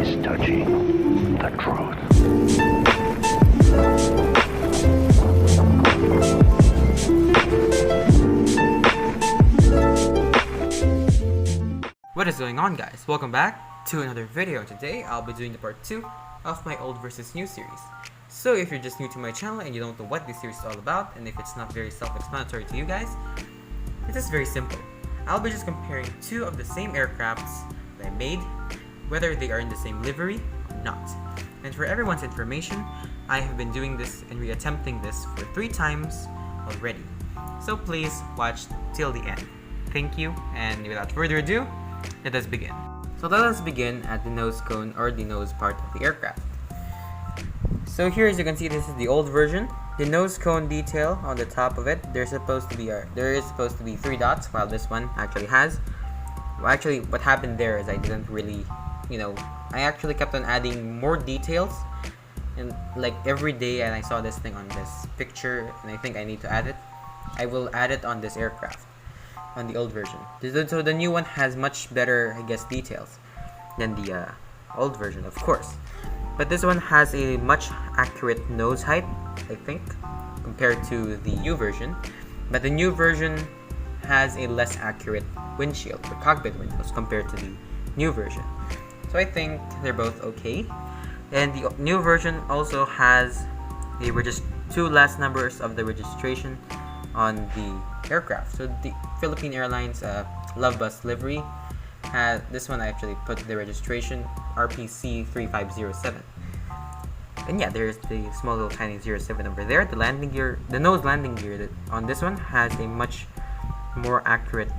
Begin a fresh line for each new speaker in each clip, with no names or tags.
is touching the truth.
What is going on, guys? Welcome back to another video. Today I'll be doing the part 2 of my old versus new series. So if you're just new to my channel and you don't know what this series is all about, and if it's not very self-explanatory to you guys, it is very simple. I'll be just comparing two of the same aircrafts that I made, whether they are in the same livery or not. And for everyone's information, I have been doing this and reattempting this for 3 times already. So please watch till the end. Thank you, and without further ado, let us begin. So let us begin at the nose cone, or the nose part of the aircraft. So here, as you can see, this is the old version. The nose cone detail on the top of it, there is supposed to be 3 dots, while this one actually has. Well, actually, what happened there is I didn't really, I actually kept on adding more details, and like every day, and I saw this thing on this picture, and I think I need to add it. I will add it on this aircraft, on the old version. So the new one has much better, I guess, details than the old version, of course. But this one has a much accurate nose height, I think, compared to the new version. But the new version has a less accurate windshield, or cockpit windows, compared to the new version. So I think they're both okay. And the new version also has just 2 last numbers of the registration on the aircraft. So the Philippine Airlines Love Bus livery had this one. I actually put the registration RPC 3507. And yeah, there's the small little tiny 07 over there. The landing gear, the nose landing gear on this one has a much more accurate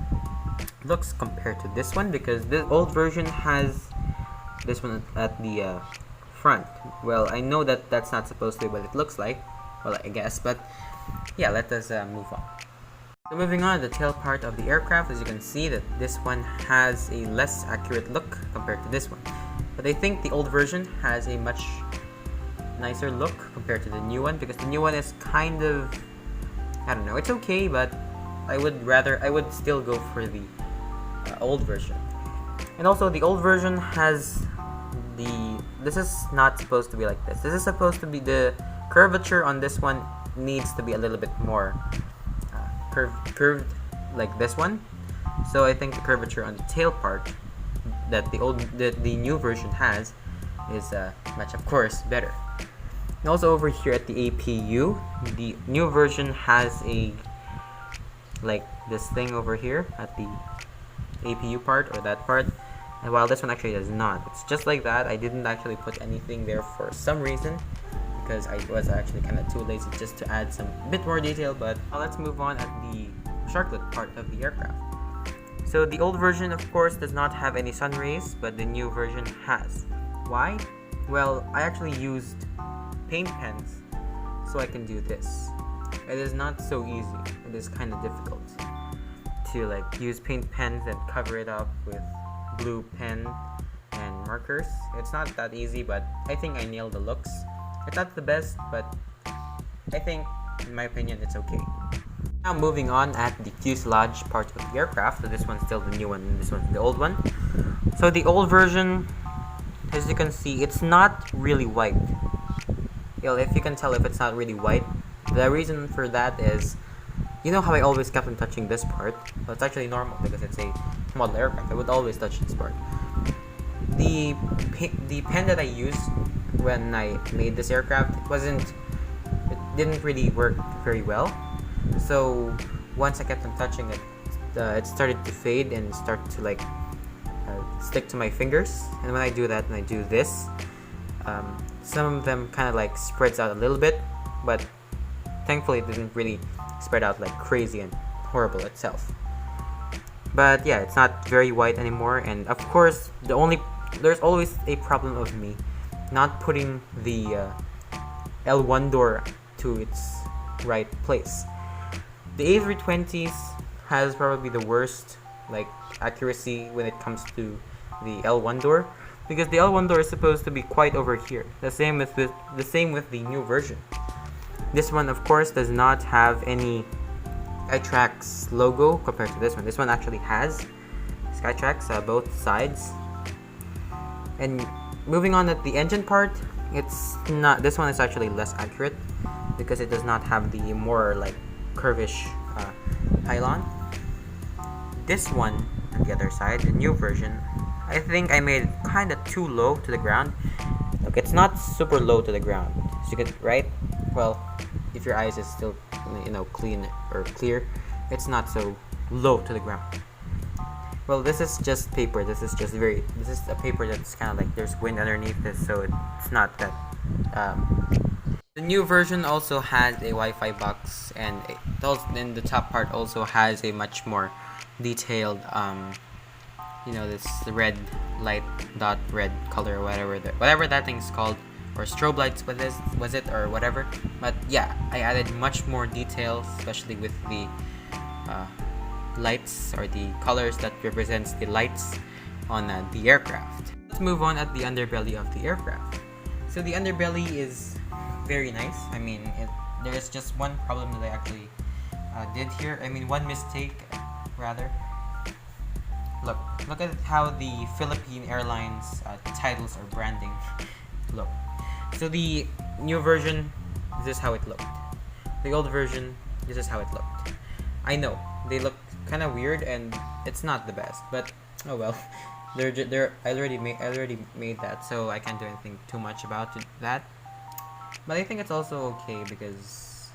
looks compared to this one, because the old version has this one at the front. Well, I know that that's not supposed to be what it looks like, well, I guess, but yeah, let us move on. So moving on to the tail part of the aircraft, as you can see that this one has a less accurate look compared to this one. But I think the old version has a much nicer look compared to the new one, because the new one is kind of, I don't know, it's okay, but I would still go for the old version. And also the old version has this is not supposed to be like this. This is supposed to be, the curvature on this one needs to be a little bit more curved like this one. So I think the curvature on the tail part that the new version has is much, of course, better. And also over here at the APU, the new version has a like this thing over here at the APU part, or that part, and while this one actually does not. It's just like that. I didn't actually put anything there for some reason, because I was actually kind of too lazy just to add some bit more detail. But let's move on at the sharklet part of the aircraft. So the old version, of course, does not have any sun rays, but the new version has. Why? Well, I actually used paint pens so I can do this. It is not so easy. It is kind of difficult to like use paint pens and cover it up with blue pen and markers. It's not that easy, but I think I nailed the looks. It's not the best, but I think, in my opinion, it's okay. Now moving on at the fuselage part of the aircraft. So this one's still the new one, and this one's the old one. So the old version, as you can see, it's not really white. If you can tell if it's not really white, the reason for that is, you know how I always kept on touching this part? Well, it's actually normal because it's a model aircraft. I would always touch this part. The pen that I used when I made this aircraft, it didn't really work very well. So once I kept on touching it, it started to fade and start to like stick to my fingers. And when I do that, and I do this, some of them kind of like spreads out a little bit, but thankfully it didn't really spread out like crazy and horrible itself. But yeah, it's not very white anymore. And of course, there's always a problem of me not putting the L1 door to its right place. The A320s has probably the worst like accuracy when it comes to the L1 door, because the L1 door is supposed to be quite over here. The same with the new version. This one, of course, does not have any Skytrax logo compared to this one. This one actually has Skytrax both sides, and moving on at the engine part, it's not. This one is actually less accurate because it does not have the more like curvish pylon. This one on the other side, the new version, I think I made it kind of too low to the ground. Look, it's not super low to the ground. So you get right. Well, if your eyes is still, clean or clear, it's not so low to the ground. Well, this is just paper. This is a paper that's kind of like there's wind underneath this, so it's not that. The new version also has a Wi-Fi box, and in the top part also has a much more detailed, this red light dot red color, or whatever that thing's called, or strobe lights. Was it or whatever? But yeah, I added much more details, especially with the lights or the colors that represents the lights on the aircraft. Let's move on at the underbelly of the aircraft. So the underbelly is very nice. I mean, there is just one problem that I actually did here. I mean, one mistake rather. Look at how the Philippine Airlines titles or branding look. So the new version, this is how it looked. The old version, this is how it looked. I know they look kind of weird and it's not the best, but oh well. I already made that, so I can't do anything too much about that. But I think it's also okay because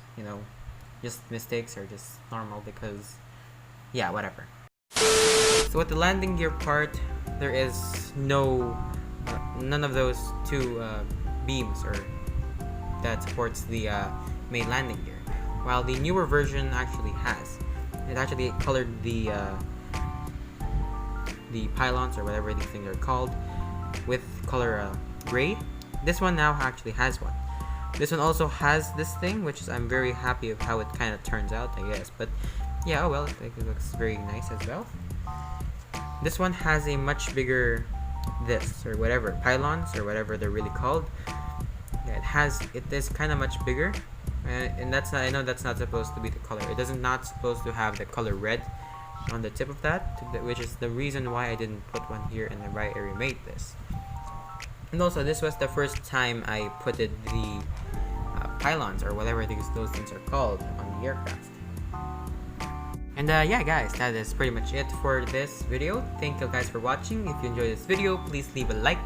just mistakes are just normal because yeah, whatever. So at the landing gear part, there is none of those two beams or that supports the main landing gear, while the newer version actually has. It actually colored the pylons or whatever these things are called with color gray. This one now actually has one. This one also has this thing, which is I'm very happy of how it kind of turns out, I guess. But yeah, oh well, it looks very nice as well. This one has a much bigger pylons or whatever they're really called. Yeah, it is kind of much bigger, and I know that's not supposed to be the color. It isn't not supposed to have the color red on the tip of that, which is the reason why I didn't put one here in the right area made this. And also, this was the first time I putted the pylons or whatever those things are called on the aircraft. And yeah guys, that is pretty much it for this video. Thank you guys for watching. If you enjoyed this video, please leave a like,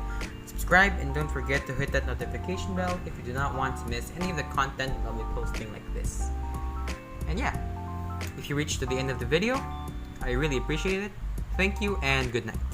subscribe, and don't forget to hit that notification bell if you do not want to miss any of the content I'll be posting like this. And yeah, if you reached to the end of the video, I really appreciate it. Thank you and good night.